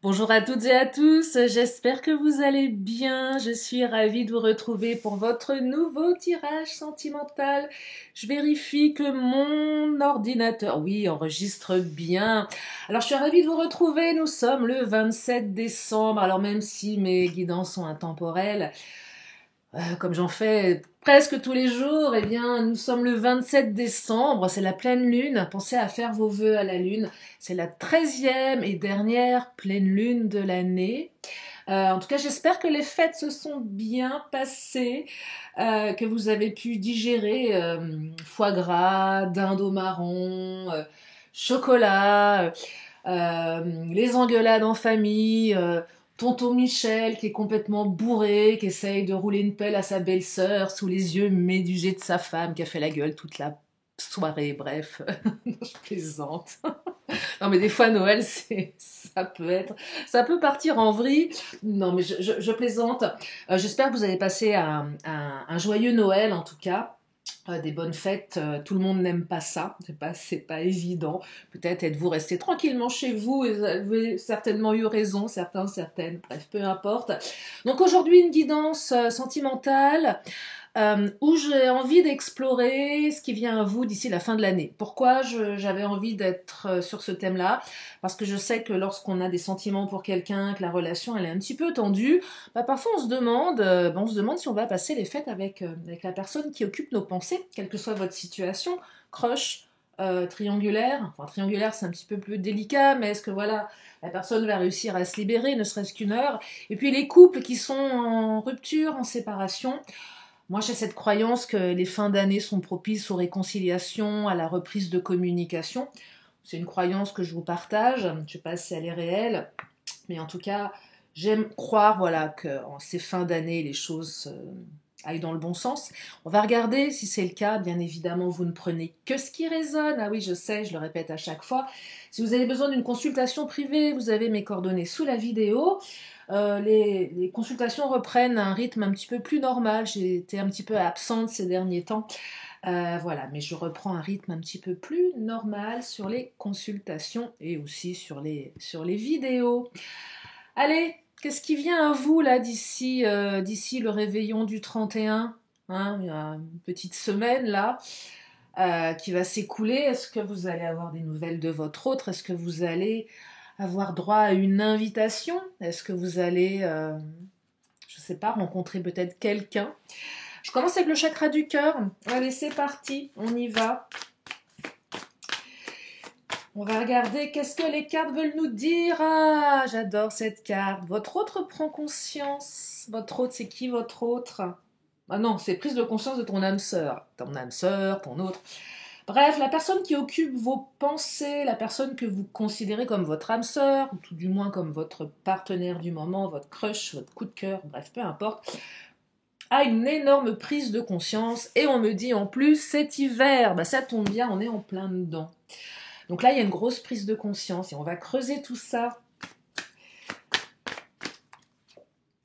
Bonjour à toutes et à tous, j'espère que vous allez bien. Je suis ravie de vous retrouver pour votre nouveau tirage sentimental. Je vérifie que mon ordinateur, oui, enregistre bien. Alors je suis ravie de vous retrouver, nous sommes le 27 décembre. Alors même si mes guidances sont intemporelles, comme j'en fais presque tous les jours, eh bien, nous sommes le 27 décembre, c'est la pleine lune. Pensez à faire vos vœux à la lune. C'est la 13e et dernière pleine lune de l'année. En tout cas, j'espère que les fêtes se sont bien passées, que vous avez pu digérer foie gras, dinde au marron, chocolat, les engueulades en famille, tonton Michel qui est complètement bourré, qui essaye de rouler une pelle à sa belle-sœur sous les yeux médusés de sa femme, qui a fait la gueule toute la soirée, bref, je plaisante. Non mais des fois Noël, ça peut partir en vrille. Non mais je plaisante. J'espère que vous avez passé un joyeux Noël en tout cas. Des bonnes fêtes, tout le monde n'aime pas ça, c'est pas évident. Peut-être êtes-vous resté tranquillement chez vous et vous avez certainement eu raison, certains, certaines, bref, peu importe. Donc aujourd'hui, une guidance sentimentale où j'ai envie d'explorer ce qui vient à vous d'ici la fin de l'année. Pourquoi j'avais envie d'être sur ce thème-là? Parce que je sais que lorsqu'on a des sentiments pour quelqu'un, que la relation elle est un petit peu tendue, bah parfois on se demande si on va passer les fêtes avec la personne qui occupe nos pensées, quelle que soit votre situation, crush, triangulaire. Enfin triangulaire c'est un petit peu plus délicat, mais est-ce que voilà la personne va réussir à se libérer, ne serait-ce qu'une heure? Et puis les couples qui sont en rupture, en séparation. Moi, j'ai cette croyance que les fins d'année sont propices aux réconciliations, à la reprise de communication. C'est une croyance que je vous partage. Je ne sais pas si elle est réelle, mais en tout cas, j'aime croire voilà, que en ces fins d'année, les choses aillent dans le bon sens. On va regarder si c'est le cas. Bien évidemment, vous ne prenez que ce qui résonne. Ah oui, je sais, je le répète à chaque fois. Si vous avez besoin d'une consultation privée, vous avez mes coordonnées sous la vidéo. Les consultations reprennent un rythme un petit peu plus normal. J'ai été un petit peu absente ces derniers temps. Voilà, mais je reprends un rythme un petit peu plus normal sur les consultations et aussi sur les vidéos. Allez, qu'est-ce qui vient à vous là d'ici le réveillon du 31, hein, il y a une petite semaine là qui va s'écouler. Est-ce que vous allez avoir des nouvelles de votre autre? Est-ce que vous allez avoir droit à une invitation? Est-ce que vous allez, je sais pas, rencontrer peut-être quelqu'un? Je commence avec le chakra du cœur. Allez, c'est parti, on y va. On va regarder qu'est-ce que les cartes veulent nous dire. Ah, j'adore cette carte. Votre autre prend conscience. Votre autre, c'est qui votre autre? Ah non, c'est prise de conscience de ton âme sœur. Ton âme sœur, ton autre. Bref, la personne qui occupe vos pensées, la personne que vous considérez comme votre âme sœur, ou tout du moins comme votre partenaire du moment, votre crush, votre coup de cœur, bref, peu importe, a une énorme prise de conscience. Et on me dit en plus, c'est hiver. Bah ça tombe bien, on est en plein dedans. Donc là, il y a une grosse prise de conscience et on va creuser tout ça.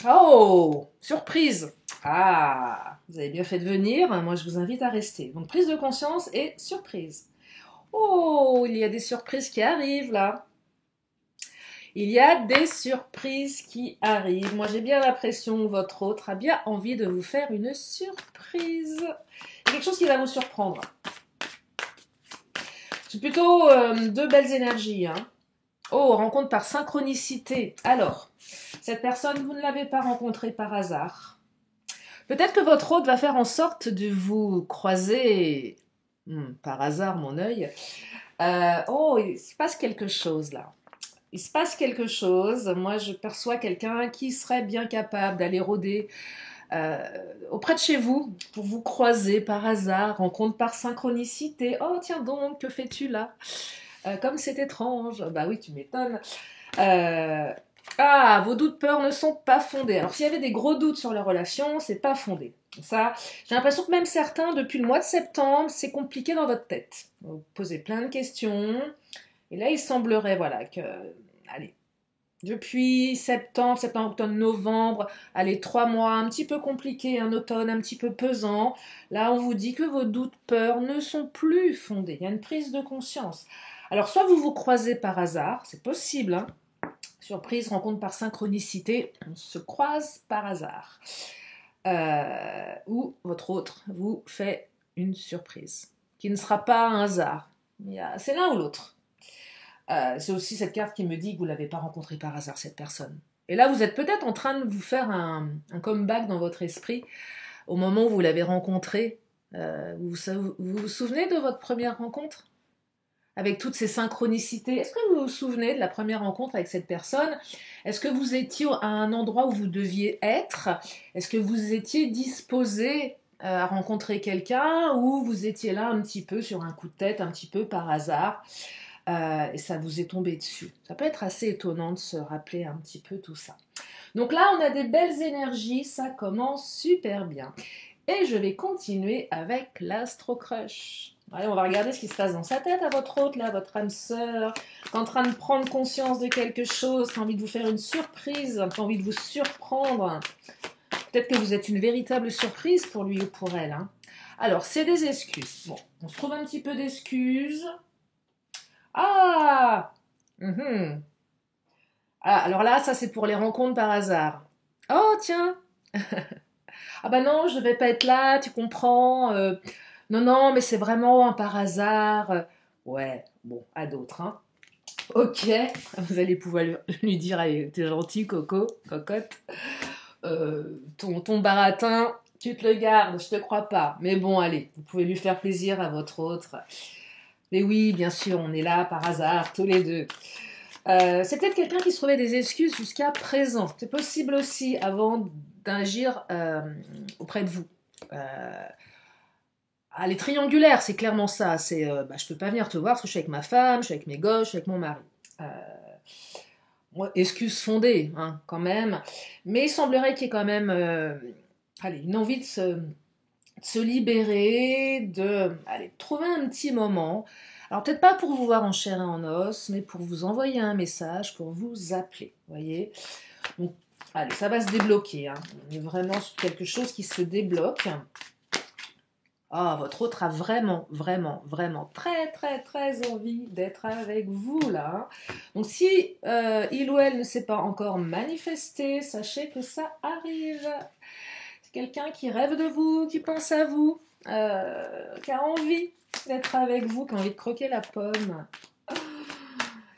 Oh, surprise! Ah, vous avez bien fait de venir. Moi, je vous invite à rester. Donc, prise de conscience et surprise. Oh, il y a des surprises qui arrivent là. Il y a des surprises qui arrivent. Moi, j'ai bien l'impression que votre autre a bien envie de vous faire une surprise. Il y a quelque chose qui va vous surprendre. C'est plutôt deux belles énergies, hein. Oh, rencontre par synchronicité. Alors, cette personne, vous ne l'avez pas rencontrée par hasard. Peut-être que votre hôte va faire en sorte de vous croiser par hasard, mon œil. Oh, il se passe quelque chose là. Il se passe quelque chose. Moi, je perçois quelqu'un qui serait bien capable d'aller rôder auprès de chez vous pour vous croiser par hasard, rencontre par synchronicité. Oh, tiens donc, que fais-tu là? Comme c'est étrange. Bah oui, tu m'étonnes. Euh, Ah, vos doutes peurs ne sont pas fondés. Alors, s'il y avait des gros doutes sur leur relation, c'est pas fondé. Ça, j'ai l'impression que même certains, depuis le mois de septembre, c'est compliqué dans votre tête. Vous posez plein de questions. Et là, il semblerait, voilà, que, allez, depuis septembre, octobre, novembre, allez, 3 mois, un petit peu compliqué, un automne un petit peu pesant. Là, on vous dit que vos doutes, peurs ne sont plus fondés. Il y a une prise de conscience. Alors, soit vous vous croisez par hasard, c'est possible, hein, Surprise, rencontre par synchronicité, on se croise par hasard. Ou votre autre vous fait une surprise, qui ne sera pas un hasard. C'est l'un ou l'autre. C'est aussi cette carte qui me dit que vous ne l'avez pas rencontrée par hasard, cette personne. Et là, vous êtes peut-être en train de vous faire un comeback dans votre esprit au moment où vous l'avez rencontré. Vous souvenez de votre première rencontre? Avec toutes ces synchronicités. Est-ce que vous vous souvenez de la première rencontre avec cette personne? Est-ce que vous étiez à un endroit où vous deviez être? Est-ce que vous étiez disposé à rencontrer quelqu'un, ou vous étiez là un petit peu sur un coup de tête, un petit peu par hasard, et ça vous est tombé dessus? Ça peut être assez étonnant de se rappeler un petit peu tout ça. Donc là, on a des belles énergies, ça commence super bien. Et je vais continuer avec l'Astro Crush. Allez, on va regarder ce qui se passe dans sa tête à votre hôte, là, votre âme sœur, qui est en train de prendre conscience de quelque chose, qui a envie de vous faire une surprise, qui a envie de vous surprendre. Peut-être que vous êtes une véritable surprise pour lui ou pour elle. Hein. Alors, c'est des excuses. Bon, on se trouve un petit peu d'excuses. Ah, ah, alors là, ça c'est pour les rencontres par hasard. Oh, tiens. Ah bah non, je ne vais pas être là, tu comprends. Non, non, mais c'est vraiment un par hasard. Ouais, bon, à d'autres, hein. Ok, vous allez pouvoir lui dire, allez, t'es gentil, Coco, cocotte. Ton baratin, tu te le gardes, je te crois pas. Mais bon, allez, vous pouvez lui faire plaisir à votre autre. Mais oui, bien sûr, on est là par hasard, tous les deux. C'est peut-être quelqu'un qui se trouvait des excuses jusqu'à présent. C'est possible aussi avant d'agir auprès de vous. Les triangulaires, c'est clairement ça. C'est je peux pas venir te voir parce que je suis avec ma femme, je suis avec mes gosses, je suis avec mon mari. Excuse fondée, hein, quand même. Mais il semblerait qu'il y ait quand même une envie de se libérer, de trouver un petit moment. Alors peut-être pas pour vous voir en chair et en os, mais pour vous envoyer un message, pour vous appeler, voyez. Donc, allez, ça va se débloquer. Hein. On est vraiment sur quelque chose qui se débloque. Ah, votre autre a vraiment, vraiment, vraiment très, très, très envie d'être avec vous, là. Donc, si il ou elle ne s'est pas encore manifesté, sachez que ça arrive. C'est quelqu'un qui rêve de vous, qui pense à vous, qui a envie d'être avec vous, qui a envie de croquer la pomme.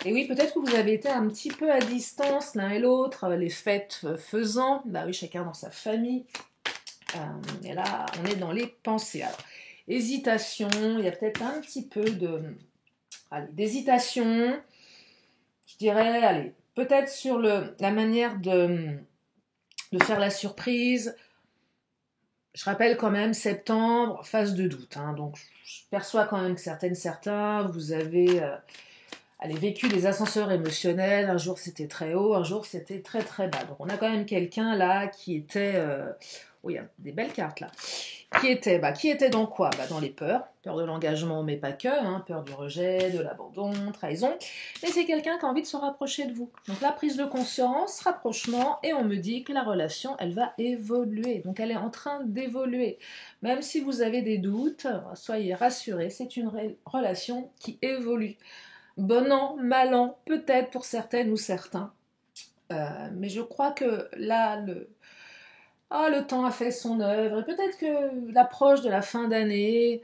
Et oui, peut-être que vous avez été un petit peu à distance l'un et l'autre, les fêtes faisant, bah oui, chacun dans sa famille. Et là, on est dans les pensées. Alors, hésitation, il y a peut-être un petit peu d'hésitation. Je dirais, allez, peut-être sur la manière de faire la surprise. Je rappelle quand même septembre, phase de doute. Hein, donc, je perçois quand même que certains, vous avez vécu des ascenseurs émotionnels. Un jour, c'était très haut, un jour, c'était très, très bas. Donc, on a quand même quelqu'un là qui était... il y a des belles cartes là. Qui était dans quoi? Dans les peurs. Peur de l'engagement, mais pas que. Hein, peur du rejet, de l'abandon, trahison. Mais c'est quelqu'un qui a envie de se rapprocher de vous. Donc la prise de conscience, rapprochement, et on me dit que la relation, elle va évoluer. Donc elle est en train d'évoluer. Même si vous avez des doutes, soyez rassurés, c'est une relation qui évolue. Bon an, mal an, peut-être pour certaines ou certains. Mais je crois que là, le temps a fait son œuvre, et peut-être que l'approche de la fin d'année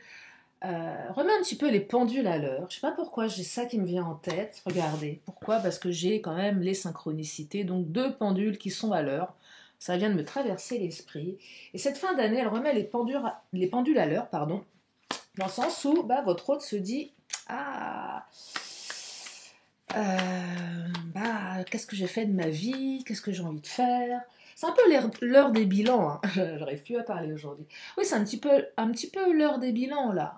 remet un petit peu les pendules à l'heure. Je ne sais pas pourquoi j'ai ça qui me vient en tête. Regardez, pourquoi? Parce que j'ai quand même les synchronicités, donc 2 pendules qui sont à l'heure. Ça vient de me traverser l'esprit. Et cette fin d'année, elle remet les pendules à l'heure, pardon, dans le sens où votre hôte se dit « Ah, qu'est-ce que j'ai fait de ma vie? Qu'est-ce que j'ai envie de faire ?» C'est un peu l'heure des bilans, hein. J'arrive plus à parler aujourd'hui. Oui, c'est un petit peu l'heure des bilans, là.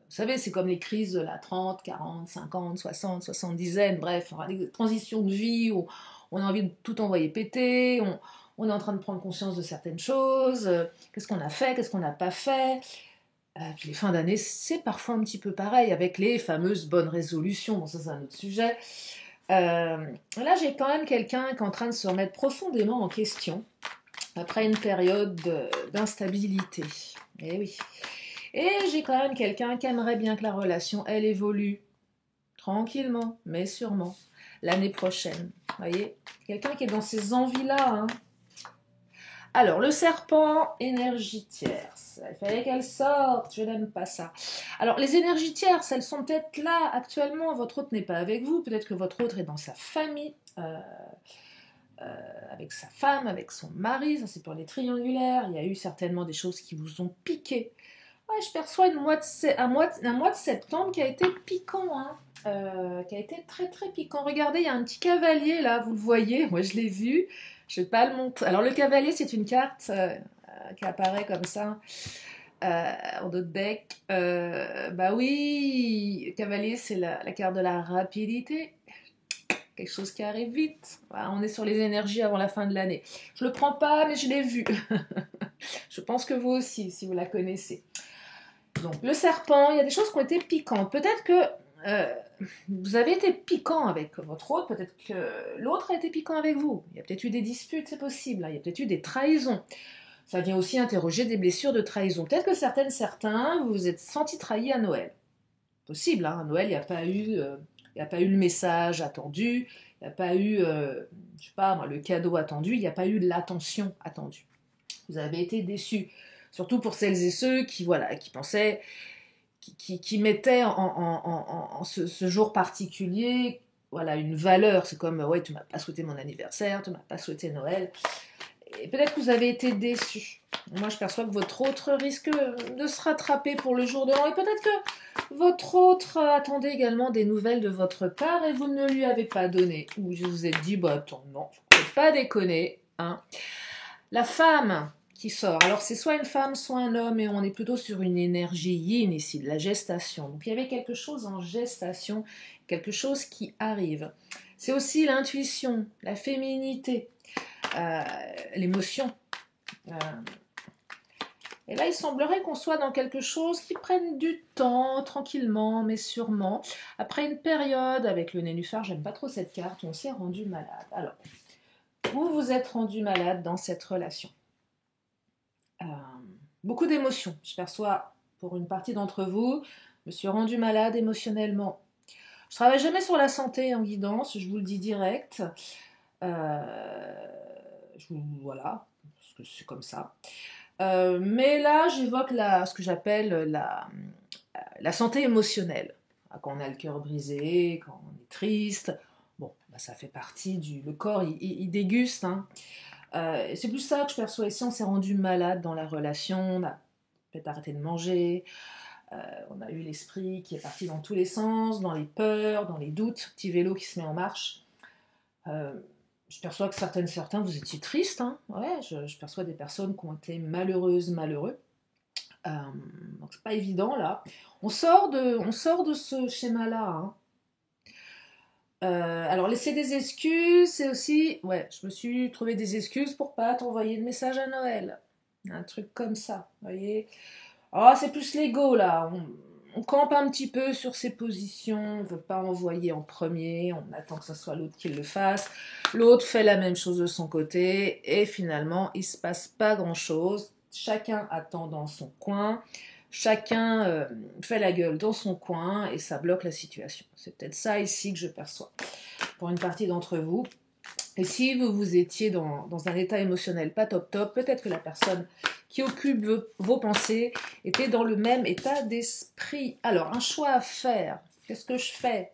Vous savez, c'est comme les crises de la 30, 40, 50, 60, 70aine, bref, des transitions de vie où on a envie de tout envoyer péter, on est en train de prendre conscience de certaines choses, qu'est-ce qu'on a fait, qu'est-ce qu'on n'a pas fait. Puis les fins d'année, c'est parfois un petit peu pareil, avec les fameuses bonnes résolutions. Bon, ça c'est un autre sujet. Là, j'ai quand même quelqu'un qui est en train de se remettre profondément en question après une période d'instabilité. Et oui. Et j'ai quand même quelqu'un qui aimerait bien que la relation, elle évolue tranquillement, mais sûrement, l'année prochaine. voyez, quelqu'un qui est dans ces envies-là, hein. Alors, le serpent, énergie tierce. Il fallait qu'elle sorte, je n'aime pas ça. Alors, les énergies tierces, elles sont peut-être là actuellement, votre hôte n'est pas avec vous, peut-être que votre hôte est dans sa famille, avec sa femme, avec son mari, ça c'est pour les triangulaires, il y a eu certainement des choses qui vous ont piqué. Ouais, je perçois un mois de septembre qui a été piquant, hein. Qui a été très très piquant. Regardez, il y a un petit cavalier là, vous le voyez, moi je l'ai vu. Je vais pas le montrer. Alors le cavalier, c'est une carte qui apparaît comme ça en dos de deck. Bah oui, le cavalier, c'est la carte de la rapidité. Quelque chose qui arrive vite. Voilà, on est sur les énergies avant la fin de l'année. Je le prends pas, mais je l'ai vu. Je pense que vous aussi, si vous la connaissez. Donc le serpent, il y a des choses qui ont été piquantes. Peut-être que vous avez été piquant avec votre autre, peut-être que l'autre a été piquant avec vous. Il y a peut-être eu des disputes, c'est possible. Hein. Il y a peut-être eu des trahisons. Ça vient aussi interroger des blessures de trahison. Peut-être que certains, vous vous êtes sentis trahis à Noël. Possible, hein. À Noël, il n'y a pas eu le message attendu, il n'y a pas eu, je sais pas moi, le cadeau attendu, il n'y a pas eu de l'attention attendue. Vous avez été déçus. Surtout pour celles et ceux qui pensaient, qui mettaient en ce jour particulier, voilà, une valeur. C'est comme, ouais, tu m'as pas souhaité mon anniversaire, tu m'as pas souhaité Noël. Et peut-être que vous avez été déçus. Moi, je perçois que votre autre risque de se rattraper pour le jour de l'an. Et peut-être que votre autre attendait également des nouvelles de votre part et vous ne lui avez pas donné. Ou je vous ai dit, bah attends, non, faut pas déconner, hein. La femme qui sort. Alors c'est soit une femme, soit un homme, et on est plutôt sur une énergie yin ici, de la gestation. Donc il y avait quelque chose en gestation, quelque chose qui arrive. C'est aussi l'intuition, la féminité, l'émotion. Et là, il semblerait qu'on soit dans quelque chose qui prenne du temps, tranquillement, mais sûrement. Après une période, avec le nénuphar, j'aime pas trop cette carte, on s'est rendu malade. Alors, vous vous êtes rendu malade dans cette relation. Beaucoup d'émotions. Je perçois, pour une partie d'entre vous, je me suis rendu malade émotionnellement. Je travaille jamais sur la santé en guidance, je vous le dis direct. Voilà, parce que c'est comme ça. Mais là, j'évoque ce que j'appelle la santé émotionnelle. Quand on a le cœur brisé, quand on est triste, bon, bah, ça fait partie le corps, il déguste, hein. C'est plus ça que je perçois ici. On s'est rendu malade dans la relation, on a peut-être arrêté de manger, on a eu l'esprit qui est parti dans tous les sens, dans les peurs, dans les doutes, petit vélo qui se met en marche. Je perçois que certains, vous étiez tristes, hein. Ouais, je perçois des personnes qui ont été malheureuses, malheureux. Donc c'est pas évident là. On sort de ce schéma-là, hein. Alors laisser des excuses, c'est aussi, ouais, je me suis trouvé des excuses pour pas t'envoyer de message à Noël, un truc comme ça, vous voyez. Oh, c'est plus l'ego là, on campe un petit peu sur ses positions, on veut pas envoyer en premier, on attend que ce soit l'autre qui le fasse, l'autre fait la même chose de son côté, et finalement il se passe pas grand chose, chacun attend dans son coin. Chacun fait la gueule dans son coin et ça bloque la situation. C'est peut-être ça ici que je perçois pour une partie d'entre vous. Et si vous étiez dans un état émotionnel pas top, peut-être que la personne qui occupe vos pensées était dans le même état d'esprit. Alors, un choix à faire. Qu'est-ce que je fais?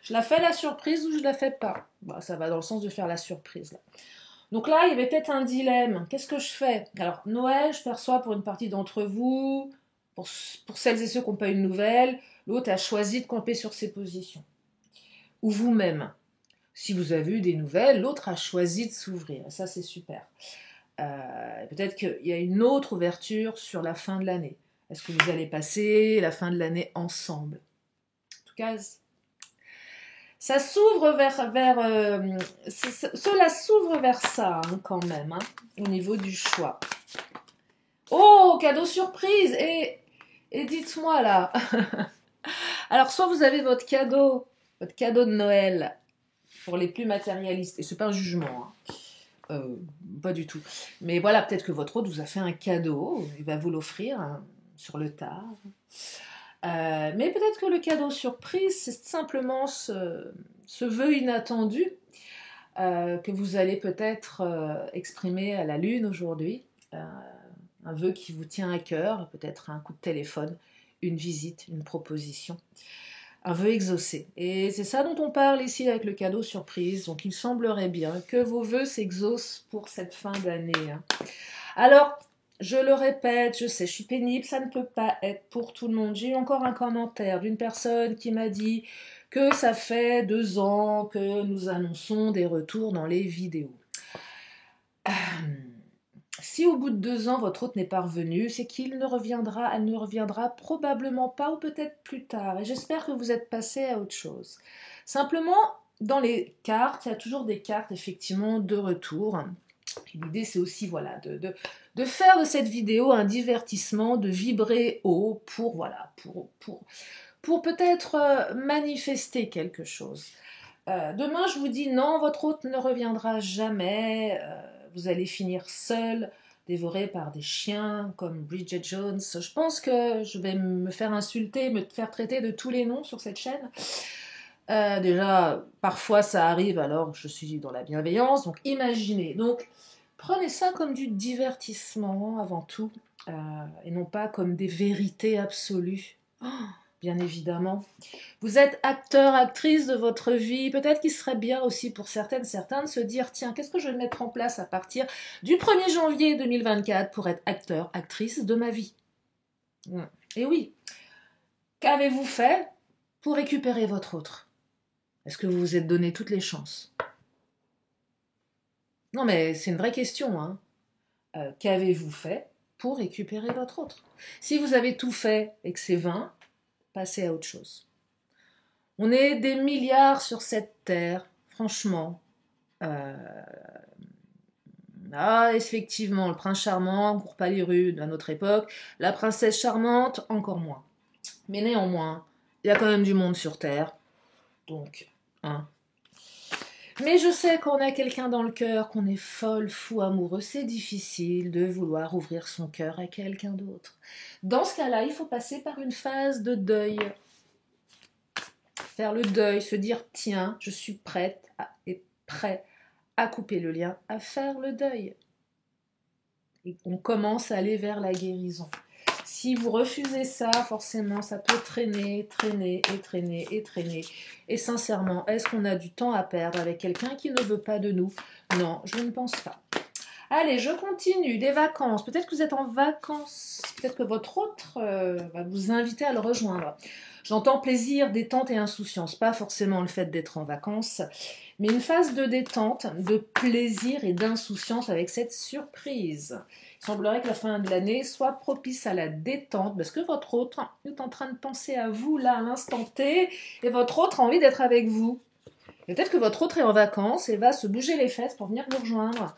Je la fais la surprise ou je la fais pas? Bah, ça va dans le sens de faire la surprise là. Donc là, il y avait peut-être un dilemme. Qu'est-ce que je fais? Alors, Noël, je perçois pour une partie d'entre vous, pour celles et ceux qui n'ont pas eu de nouvelles, l'autre a choisi de camper sur ses positions. Ou vous-même. Si vous avez eu des nouvelles, l'autre a choisi de s'ouvrir. Ça, c'est super. Peut-être qu'il y a une autre ouverture sur la fin de l'année. Est-ce que vous allez passer la fin de l'année ensemble? En tout cas, ça s'ouvre cela s'ouvre vers ça, hein, quand même, hein, au niveau du choix. Oh, cadeau surprise! Et dites-moi là. Alors, soit vous avez votre cadeau de Noël pour les plus matérialistes, et c'est pas un jugement, hein. Pas du tout. Mais voilà, peut-être que votre hôte vous a fait un cadeau, il va vous l'offrir, hein, sur le tard. Mais peut-être que le cadeau surprise, c'est simplement ce vœu inattendu que vous allez peut-être exprimer à la lune aujourd'hui. Un vœu qui vous tient à cœur, peut-être un coup de téléphone, une visite, une proposition. Un vœu exaucé. Et c'est ça dont on parle ici avec le cadeau surprise. Donc il semblerait bien que vos vœux s'exaucent pour cette fin d'année. Alors, je le répète, je sais, je suis pénible, ça ne peut pas être pour tout le monde. J'ai eu encore un commentaire d'une personne qui m'a dit que ça fait 2 ans que nous annonçons des retours dans les vidéos. Si au bout de 2 ans votre hôte n'est pas revenu, c'est qu'il ne reviendra, elle ne reviendra probablement pas ou peut-être plus tard. Et j'espère que vous êtes passé à autre chose. Simplement, dans les cartes, il y a toujours des cartes effectivement de retour. L'idée c'est aussi voilà, de faire de cette vidéo un divertissement, de vibrer haut pour, voilà, pour peut-être manifester quelque chose. Demain je vous dis non, votre hôte ne reviendra jamais. Vous allez finir seul, dévoré par des chiens comme Bridget Jones. Je pense que je vais me faire insulter, me faire traiter de tous les noms sur cette chaîne. Déjà, parfois ça arrive, alors je suis dans la bienveillance, donc imaginez. Donc, prenez ça comme du divertissement avant tout, et non pas comme des vérités absolues. Oh, bien évidemment. Vous êtes acteur, actrice de votre vie. Peut-être qu'il serait bien aussi pour certains de se dire, tiens, qu'est-ce que je vais mettre en place à partir du 1er janvier 2024 pour être acteur, actrice de ma vie. Et oui, qu'avez-vous fait pour récupérer votre autre? Est-ce que vous vous êtes donné toutes les chances? Non mais c'est une vraie question, hein. Qu'avez-vous fait pour récupérer votre autre? Si vous avez tout fait et que c'est vain, passez à autre chose. On est des milliards sur cette terre, franchement. Effectivement, le prince charmant ne court pas les rues à notre époque, la princesse charmante, encore moins. Mais néanmoins, il y a quand même du monde sur terre. Donc, hein. Mais je sais qu'on a quelqu'un dans le cœur, qu'on est folle, fou, amoureux. C'est difficile de vouloir ouvrir son cœur à quelqu'un d'autre. Dans ce cas-là, il faut passer par une phase de deuil. Faire le deuil, se dire, tiens, je suis prête et prêt à couper le lien, à faire le deuil. Et on commence à aller vers la guérison. Si vous refusez ça, forcément, ça peut traîner, traîner et traîner et traîner. Et sincèrement, est-ce qu'on a du temps à perdre avec quelqu'un qui ne veut pas de nous? Non, je ne pense pas. Allez, je continue. Des vacances. Peut-être que vous êtes en vacances. Peut-être que votre autre va vous inviter à le rejoindre. J'entends plaisir, détente et insouciance. Pas forcément le fait d'être en vacances, mais une phase de détente, de plaisir et d'insouciance avec cette surprise. Il semblerait que la fin de l'année soit propice à la détente parce que votre autre est en train de penser à vous là à l'instant T et votre autre a envie d'être avec vous. Peut-être que votre autre est en vacances et va se bouger les fesses pour venir vous rejoindre.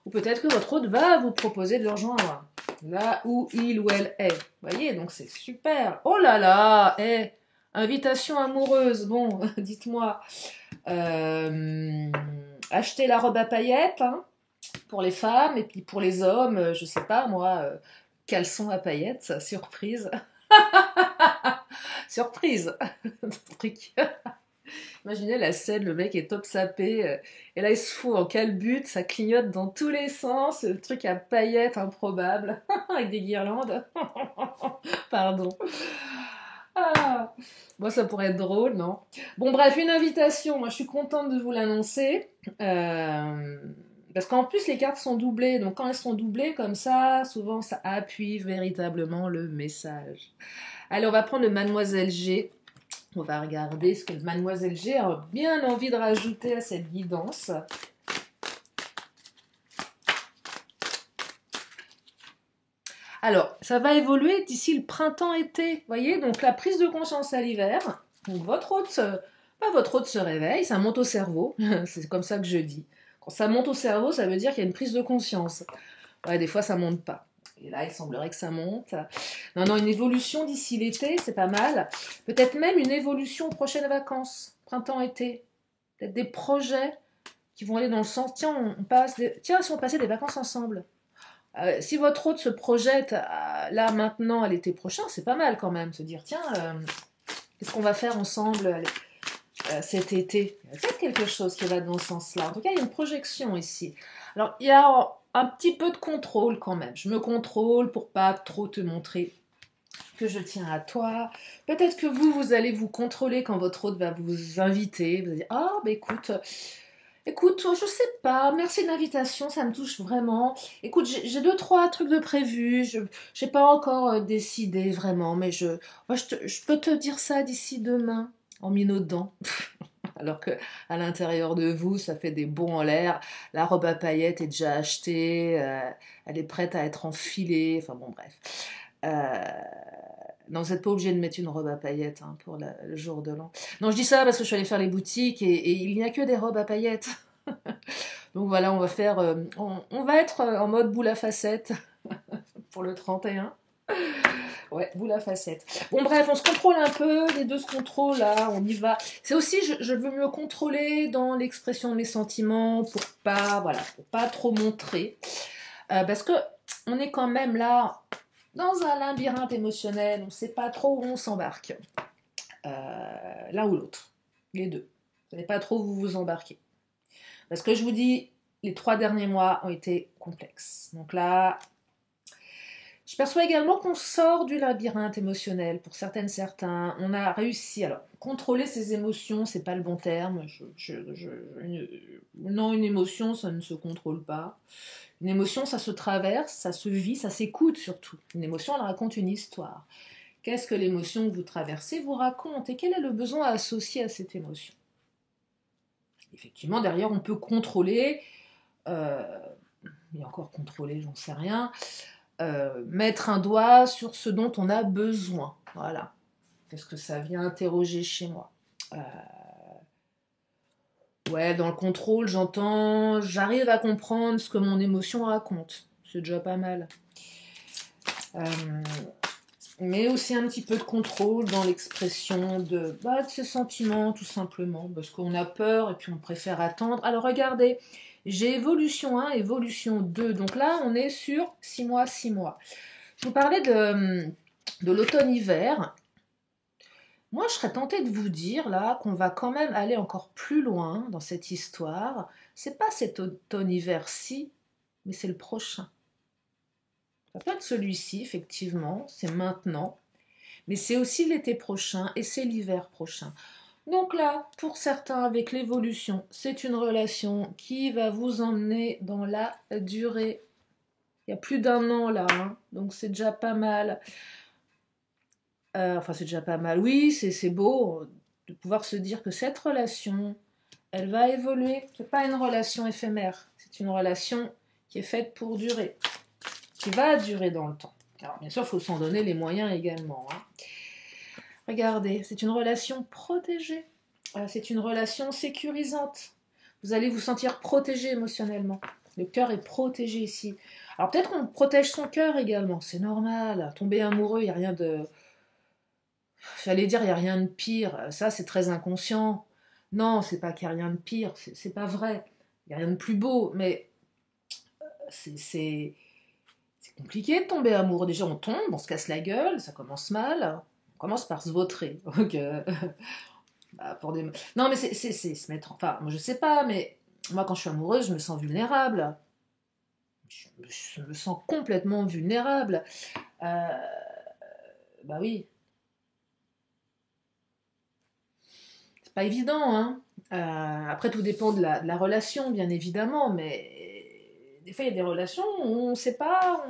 Ou peut-être que votre autre va vous proposer de le rejoindre là où il ou elle est. Vous voyez, donc c'est super. Oh là là, invitation amoureuse. Bon, dites-moi, achetez la robe à paillettes, hein, pour les femmes, et puis pour les hommes, je sais pas moi, caleçon à paillettes, surprise. Surprise. Truc. Imaginez la scène, le mec est top sapé, et là il se fout en calbute, ça clignote dans tous les sens, le truc à paillettes improbable, avec des guirlandes. Pardon. Ah. Bon, ça pourrait être drôle, non? Bon, bref, une invitation, moi je suis contente de vous l'annoncer. Parce qu'en plus les cartes sont doublées, donc quand elles sont doublées comme ça, souvent ça appuie véritablement le message. Allez, on va prendre le Mademoiselle G. On va regarder ce que Mademoiselle G a bien envie de rajouter à cette guidance. Alors, ça va évoluer d'ici le printemps-été, vous voyez, donc la prise de conscience à l'hiver, votre hôte se réveille, ça monte au cerveau, c'est comme ça que je dis. Quand ça monte au cerveau, ça veut dire qu'il y a une prise de conscience. Ouais, des fois ça monte pas. Et là, il semblerait que ça monte. Non, une évolution d'ici l'été, c'est pas mal. Peut-être même une évolution aux prochaines vacances, printemps-été. Peut-être des projets qui vont aller dans le sens, tiens, si on passait des vacances ensemble. Si votre hôte se projette là, maintenant, à l'été prochain, c'est pas mal quand même. Se dire, tiens, qu'est-ce qu'on va faire ensemble? Allez. cet été. Il y a peut-être quelque chose qui va dans ce sens-là. En tout cas, il y a une projection ici. Alors, il y a un petit peu de contrôle quand même. Je me contrôle pour pas trop te montrer que je tiens à toi. Peut-être que vous allez vous contrôler quand votre hôte va vous inviter. Vous allez dire, ah, bah écoute, je sais pas, merci de l'invitation, ça me touche vraiment. Écoute, j'ai deux, trois trucs de prévus, j'ai pas encore décidé vraiment, mais je peux te dire ça d'ici demain, en minaudant. Alors que à l'intérieur de vous, ça fait des bonds en l'air. La robe à paillettes est déjà achetée, elle est prête à être enfilée. Enfin bon, bref. Euh, non, vous n'êtes pas obligé de mettre une robe à paillettes hein, pour le jour de l'an. Non, je dis ça parce que je suis allée faire les boutiques et il n'y a que des robes à paillettes. Donc voilà, on va faire, on va être en mode boule à facettes pour le 31. Ouais, boule à facettes. Bon bref, on se contrôle un peu, les deux se contrôlent là, on y va. C'est aussi, je veux me contrôler dans l'expression de mes sentiments voilà, pour pas trop montrer. Parce que on est quand même là dans un labyrinthe émotionnel, on ne sait pas trop où on s'embarque. L'un ou l'autre, les deux. Vous ne savez pas trop où vous vous embarquez. Parce que je vous dis, les 3 derniers mois ont été complexes. Donc là, je perçois également qu'on sort du labyrinthe émotionnel pour certains. On a réussi. Alors, contrôler ses émotions, c'est pas le bon terme. Non, une émotion, ça ne se contrôle pas. Une émotion, ça se traverse, ça se vit, ça s'écoute surtout. Une émotion, elle raconte une histoire. Qu'est-ce que l'émotion que vous traversez vous raconte et quel est le besoin associé à cette émotion? Effectivement, derrière, on peut contrôler, et encore contrôler, j'en sais rien, mettre un doigt sur ce dont on a besoin. Voilà. Qu'est-ce que ça vient interroger chez moi? Ouais, dans le contrôle, j'arrive à comprendre ce que mon émotion raconte. C'est déjà pas mal. Mais aussi un petit peu de contrôle dans l'expression de ses sentiments, tout simplement, parce qu'on a peur et puis on préfère attendre. Alors regardez, j'ai évolution 1, évolution 2, donc là on est sur 6 mois, 6 mois. Je vous parlais de l'automne-hiver. Moi je serais tentée de vous dire là qu'on va quand même aller encore plus loin dans cette histoire. C'est pas cet automne-hiver-ci, mais c'est le prochain. Ça peut être celui-ci, effectivement, c'est maintenant, mais c'est aussi l'été prochain et c'est l'hiver prochain. Donc là, pour certains, avec l'évolution, c'est une relation qui va vous emmener dans la durée. Il y a plus d'1 an là, hein, donc c'est déjà pas mal. Enfin, c'est déjà pas mal. Oui, c'est beau de pouvoir se dire que cette relation, elle va évoluer. C'est pas une relation éphémère, c'est une relation qui est faite pour durer, qui va durer dans le temps. Alors bien sûr, il faut s'en donner les moyens également. Hein. Regardez, c'est une relation protégée. C'est une relation sécurisante. Vous allez vous sentir protégé émotionnellement. Le cœur est protégé ici. Alors peut-être qu'on protège son cœur également. C'est normal. Tomber amoureux, il n'y a rien de... J'allais dire, il n'y a rien de pire. Ça, c'est très inconscient. Non, c'est pas qu'il n'y a rien de pire. C'est pas vrai. Il n'y a rien de plus beau. Mais c'est compliqué de tomber amoureux. Déjà, on tombe, on se casse la gueule, ça commence mal. On commence par se vautrer. Donc, pour des... Non, mais c'est se mettre... Enfin, moi, je sais pas, mais moi, quand je suis amoureuse, je me sens vulnérable. Je me sens complètement vulnérable. Bah oui. C'est pas évident, hein. Après, tout dépend de la relation, bien évidemment, mais des fois, il y a des relations où on sait pas,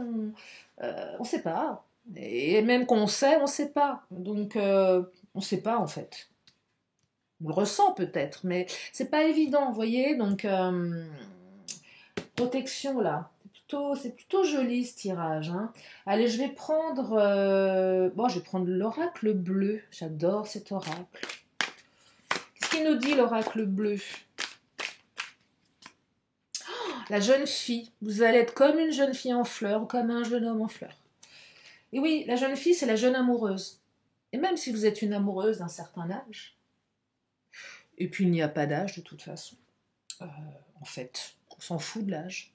on sait pas. Et même qu'on sait, on sait pas. Donc, on sait pas, en fait. On le ressent peut-être, mais c'est pas évident, vous voyez. Donc, protection là. C'est plutôt joli ce tirage. Hein. Allez, je vais prendre, je vais prendre l'oracle bleu. J'adore cet oracle. Qu'est-ce qu'il nous dit l'oracle bleu? La jeune fille. Vous allez être comme une jeune fille en fleurs ou comme un jeune homme en fleurs. Et oui, la jeune fille, c'est la jeune amoureuse. Et même si vous êtes une amoureuse d'un certain âge, et puis il n'y a pas d'âge de toute façon, en fait, on s'en fout de l'âge.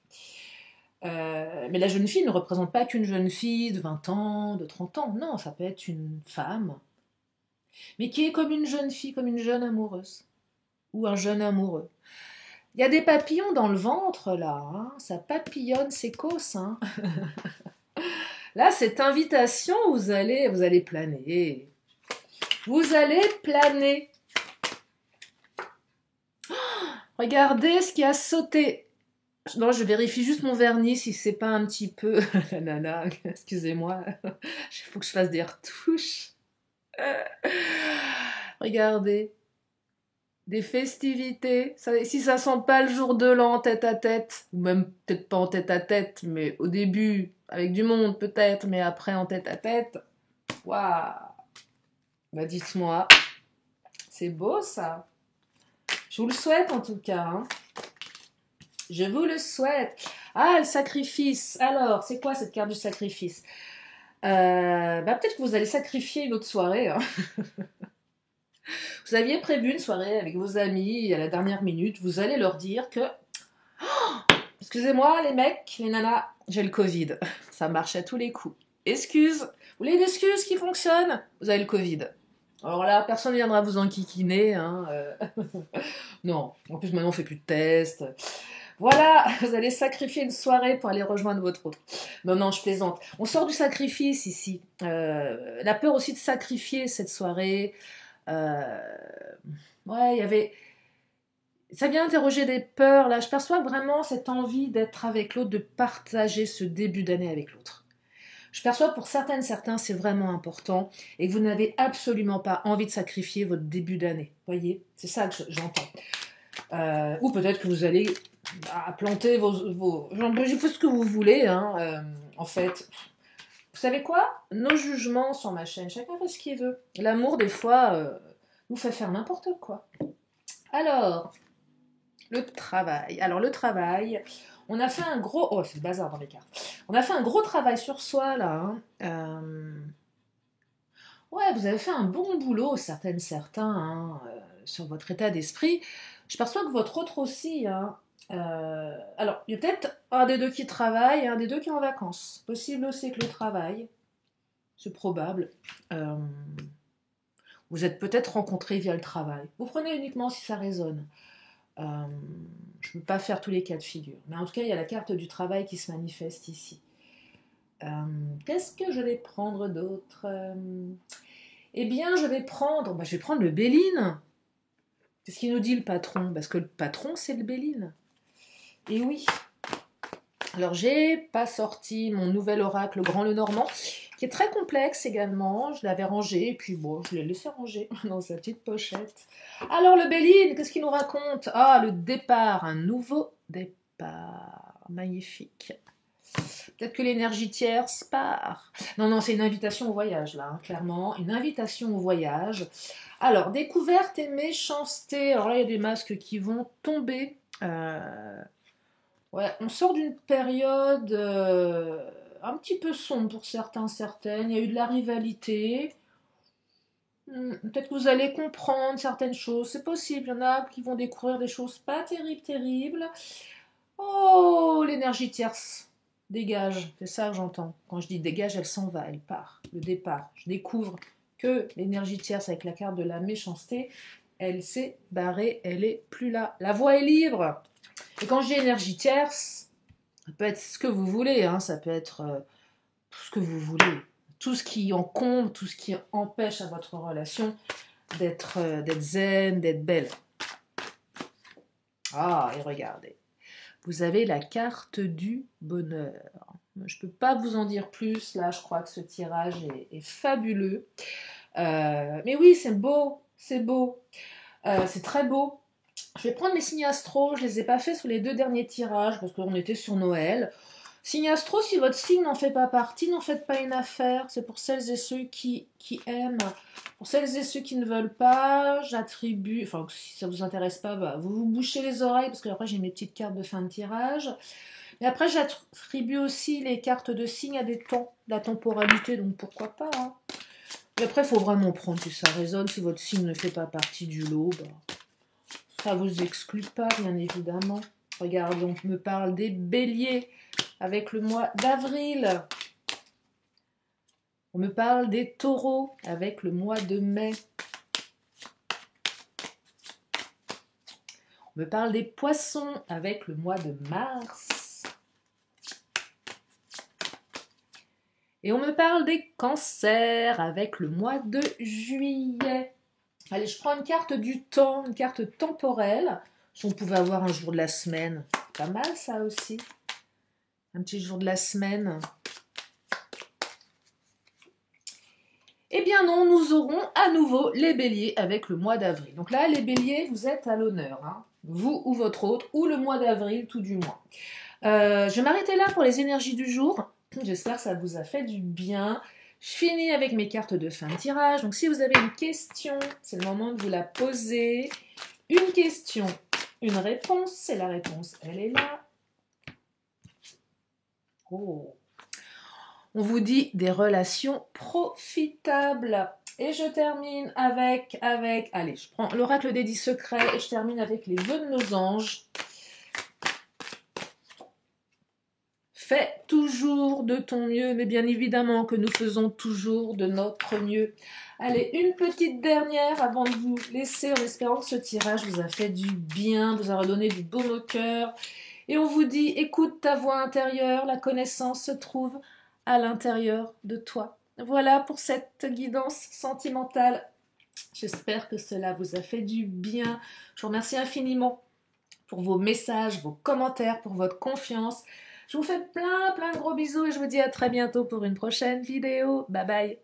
Mais la jeune fille ne représente pas qu'une jeune fille de 20 ans, de 30 ans. Non, ça peut être une femme, mais qui est comme une jeune fille, comme une jeune amoureuse. ou un jeune amoureux. Il y a des papillons dans le ventre, là. Hein. Ça papillonne, c'est cos. Hein. Là, cette invitation, vous allez planer. Vous allez planer. Regardez ce qui a sauté. Non, je vérifie juste mon vernis si c'est pas un petit peu... La nana, excusez-moi. Il faut que je fasse des retouches. Regardez. Des festivités. Si ça sent pas le jour de l'an tête à tête, ou même peut-être pas en tête à tête, mais au début, avec du monde peut-être, mais après en tête à tête. Waouh! Bah dites-moi, c'est beau ça. Je vous le souhaite en tout cas. Hein. Je vous le souhaite. Ah, le sacrifice. Alors, c'est quoi cette carte du sacrifice? Peut-être que vous allez sacrifier une autre soirée. Hein. Vous aviez prévu une soirée avec vos amis et à la dernière minute, vous allez leur dire que excusez-moi les mecs, les nanas, j'ai le Covid. Ça marche à tous les coups. Excuse. Vous voulez une excuse qui fonctionne? Vous avez le Covid. Alors là, personne ne viendra vous enquiquiner. Hein, Non, en plus maintenant on fait plus de tests. Voilà, vous allez sacrifier une soirée pour aller rejoindre votre autre. Non, je plaisante. On sort du sacrifice ici. La peur aussi de sacrifier cette soirée. Ouais, il y avait... Ça vient interroger des peurs, là. Je perçois vraiment cette envie d'être avec l'autre, de partager ce début d'année avec l'autre. Je perçois pour certains, c'est vraiment important et que vous n'avez absolument pas envie de sacrifier votre début d'année. Voyez, c'est ça que j'entends. Ou peut-être que vous allez planter vos... Il faut ce que vous voulez, hein, en fait. Vous savez quoi? Nos jugements sur ma chaîne, chacun fait ce qu'il veut. L'amour, des fois, nous fait faire n'importe quoi. Alors, le travail. Alors, le travail, on a fait un gros... Oh, c'est le bazar dans les cartes. On a fait un gros travail sur soi, là. Hein. Ouais, vous avez fait un bon boulot, certains, hein, sur votre état d'esprit. Je perçois que votre autre aussi, hein. Alors, il y a peut-être un des deux qui travaille et un des deux qui est en vacances. Possible aussi que le travail, c'est probable. Vous êtes peut-être rencontrés via le travail. Vous prenez uniquement si ça résonne. Je ne peux pas faire tous les cas de figure. Mais en tout cas, il y a la carte du travail qui se manifeste ici. Qu'est-ce que je vais prendre d'autre? Eh bien, je vais prendre le Béline. Qu'est-ce qu'il nous dit le patron? Parce que le patron, c'est le Béline. Et oui. Alors, j'ai pas sorti mon nouvel oracle Grand Lenormand, qui est très complexe également. Je l'avais rangé, et puis bon, je l'ai laissé ranger dans sa petite pochette. Alors, le Béline, qu'est-ce qu'il nous raconte? Ah, le départ, un nouveau départ. Magnifique. Peut-être que l'énergie tierce part. Non, c'est une invitation au voyage, là, hein, clairement. Une invitation au voyage. Alors, découverte et méchanceté. Alors là, il y a des masques qui vont tomber. Ouais, on sort d'une période un petit peu sombre pour certains, certaines. Il y a eu de la rivalité. Peut-être que vous allez comprendre certaines choses. C'est possible. Il y en a qui vont découvrir des choses pas terribles. Oh, l'énergie tierce. Dégage, c'est ça que j'entends. Quand je dis dégage, elle s'en va, elle part. Le départ. Je découvre que l'énergie tierce avec la carte de la méchanceté, elle s'est barrée, elle est plus là. La voie est libre. Et quand je dis énergie tierce, ça peut être ce que vous voulez, hein, ça peut être tout ce que vous voulez. Tout ce qui encombre, tout ce qui empêche à votre relation d'être zen, d'être belle. Ah, et regardez. Vous avez la carte du bonheur. Je ne peux pas vous en dire plus. Là, je crois que ce tirage est fabuleux. Mais oui, c'est beau. C'est beau. C'est très beau. Je vais prendre mes signes astro. Je ne les ai pas fait sur les 2 derniers tirages parce qu'on était sur Noël. Signe astro, si votre signe n'en fait pas partie, n'en faites pas une affaire. C'est pour celles et ceux qui aiment. Pour celles et ceux qui ne veulent pas, j'attribue... Enfin, si ça ne vous intéresse pas, vous vous bouchez les oreilles parce que après j'ai mes petites cartes de fin de tirage. Et après, j'attribue aussi les cartes de signes à des temps, la temporalité, donc pourquoi pas. Hein. Et après, il faut vraiment prendre si ça résonne. Si votre signe ne fait pas partie du lot, ça ne vous exclut pas, bien évidemment. Regardez, on me parle des béliers avec le mois d'avril. On me parle des taureaux avec le mois de mai. On me parle des poissons avec le mois de mars. Et on me parle des cancers avec le mois de juillet. Allez, je prends une carte du temps, une carte temporelle. Si on pouvait avoir un jour de la semaine, pas mal ça aussi. Un petit jour de la semaine. Eh bien non, nous aurons à nouveau les béliers avec le mois d'avril. Donc là, les béliers, vous êtes à l'honneur, hein. Vous ou votre hôte, ou le mois d'avril, tout du moins. Je vais m'arrêter là pour les énergies du jour. J'espère que ça vous a fait du bien. Je finis avec mes cartes de fin de tirage. Donc si vous avez une question, c'est le moment de vous la poser. Une question, une réponse. C'est la réponse, elle est là. Oh. On vous dit des relations profitables. Et je termine avec, allez, je prends l'oracle des 10 secrets et je termine avec les vœux de nos anges. Fais toujours de ton mieux, mais bien évidemment que nous faisons toujours de notre mieux. Allez, une petite dernière avant de vous laisser, en espérant que ce tirage vous a fait du bien, vous a redonné du baume au cœur. Et on vous dit, écoute ta voix intérieure, la connaissance se trouve à l'intérieur de toi. Voilà pour cette guidance sentimentale. J'espère que cela vous a fait du bien. Je vous remercie infiniment pour vos messages, vos commentaires, pour votre confiance. Je vous fais plein de gros bisous et je vous dis à très bientôt pour une prochaine vidéo. Bye bye.